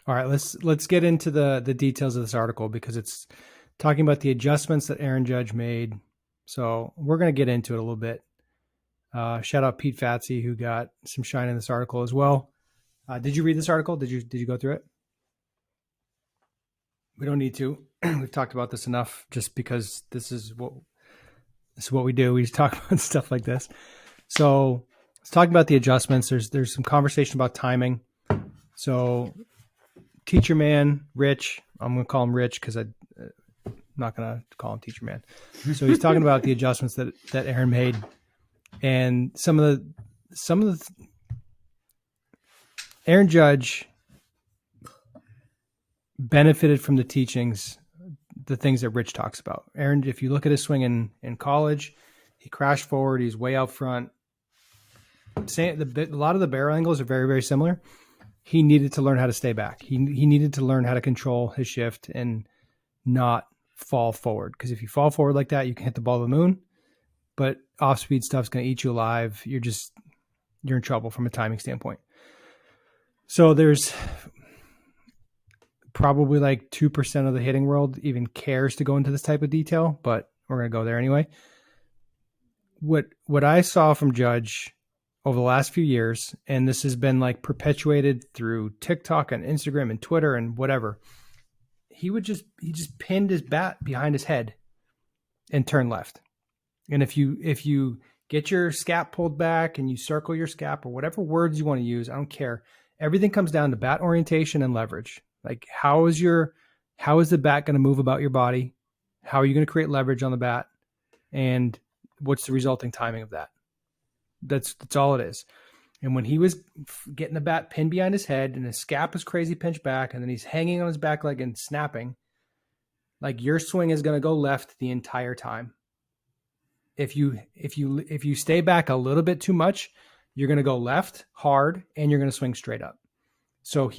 All right, let's get into the details of this article because it's talking about the adjustments that Aaron Judge made. So we're going to get into it a little bit. Shout out Pete Fatsy, who got some shine in this article as well. Did you read this article? Did you go through it? We don't need to. We've talked about this enough just because this is what we do. We just talk about stuff like this. So let's talk about the adjustments. There's some conversation about timing. So Teacher Man, Rich, I'm going to call him Rich because I'm not going to call him Teacher Man. So he's talking about the adjustments that Aaron made, and some of the Aaron Judge benefited from the teachings, the things that Rich talks about. Aaron, if you look at his swing in college, he crashed forward. He's way out front. A lot of the barrel angles are very, very similar. He needed to learn how to stay back. He needed to learn how to control his shift and not fall forward. Because if you fall forward like that, you can hit the ball to the moon. But off-speed stuff's going to eat you alive. You're in trouble from a timing standpoint. So there's probably like 2% of the hitting world even cares to go into this type of detail, but we're going to go there anyway. What I saw from Judge over the last few years, and this has been like perpetuated through TikTok and Instagram and Twitter and whatever, he just pinned his bat behind his head and turned left. And if you get your scap pulled back and you circle your scap or whatever words you want to use, I don't care. Everything comes down to bat orientation and leverage. Like how is the bat going to move about your body? How are you going to create leverage on the bat? And what's the resulting timing of that? That's all it is. And when he was getting the bat pinned behind his head and his scap is crazy pinched back, and then he's hanging on his back leg and snapping, like your swing is going to go left the entire time. If you stay back a little bit too much, you're going to go left hard and you're going to swing straight up. So if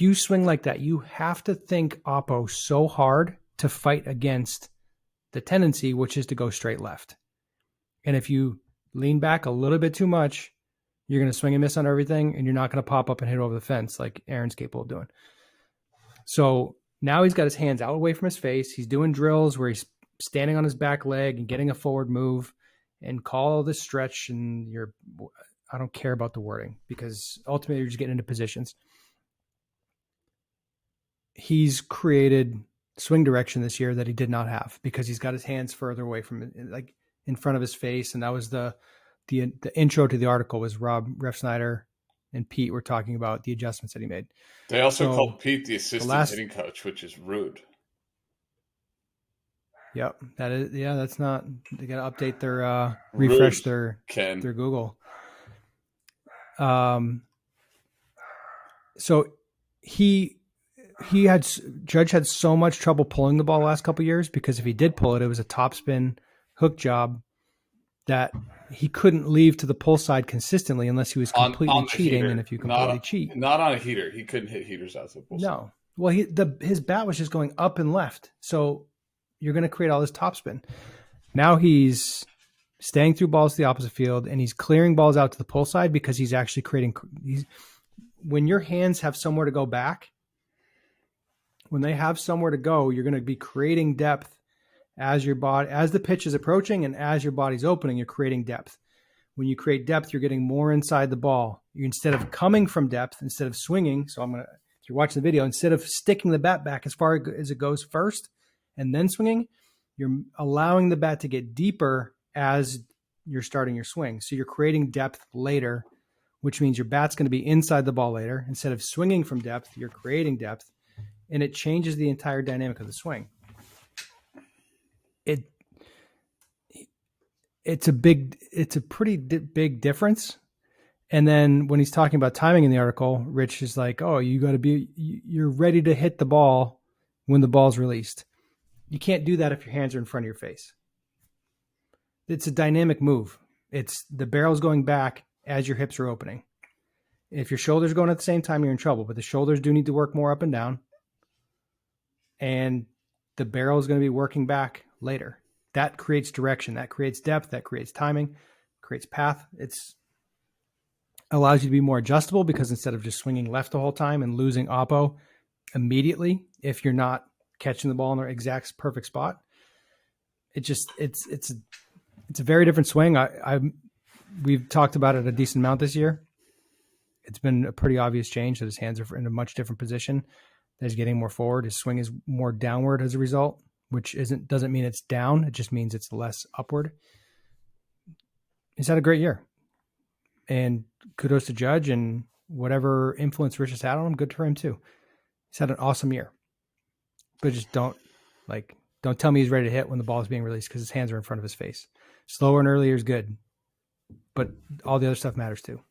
you swing like that, you have to think oppo so hard to fight against the tendency, which is to go straight left. And if you lean back a little bit too much, you're going to swing and miss on everything, and you're not going to pop up and hit over the fence like Aaron's capable of doing. So now he's got his hands out away from his face. He's doing drills where he's standing on his back leg and getting a forward move and call this stretch. And I don't care about the wording because ultimately you're just getting into positions. He's created swing direction this year that he did not have because he's got his hands further away from like in front of his face. And that was the intro to the article was Ref Snyder and Pete were talking about the adjustments that he made. They also called Pete the assistant hitting coach, which is rude. Yep. That's not, they got to update their, refresh their Google. So Judge had so much trouble pulling the ball the last couple of years because if he did pull it, it was a topspin hook job that he couldn't leave to the pull side consistently unless he was completely cheating. Heater. And if you completely cheat, not on a heater, he couldn't hit heaters out to the pull side. No. Well, his bat was just going up and left. So you're going to create all this topspin. Now he's staying through balls to the opposite field and he's clearing balls out to the pull side because he's actually when your hands have somewhere to go back, when they have somewhere to go, you're going to be creating depth as the pitch is approaching and as your body's opening, you're creating depth. When you create depth, you're getting more inside the ball. Instead of coming from depth, instead of swinging. So if you're watching the video, instead of sticking the bat back as far as it goes first and then swinging, you're allowing the bat to get deeper as you're starting your swing. So you're creating depth later, which means your bat's going to be inside the ball later. Instead of swinging from depth, you're creating depth. And it changes the entire dynamic of the swing. It's a pretty big difference. And then when he's talking about timing in the article, Rich is like, "Oh, you're ready to hit the ball when the ball's released. You can't do that if your hands are in front of your face. It's a dynamic move. It's the barrel's going back as your hips are opening. If your shoulders are going at the same time, you're in trouble. But the shoulders do need to work more up and down. And the barrel is going to be working back later. That creates direction. That creates depth. That creates timing. Creates path. allows you to be more adjustable because instead of just swinging left the whole time and losing oppo immediately, if you're not catching the ball in the exact perfect spot, it's a very different swing. We've talked about it a decent amount this year. It's been a pretty obvious change that his hands are in a much different position. That he's getting more forward. His swing is more downward as a result, which doesn't mean it's down. It just means it's less upward. He's had a great year, and kudos to Judge, and whatever influence Rich has had on him, good for him too. He's had an awesome year, but just don't tell me he's ready to hit when the ball is being released because his hands are in front of his face. Slower and earlier is good, but all the other stuff matters too.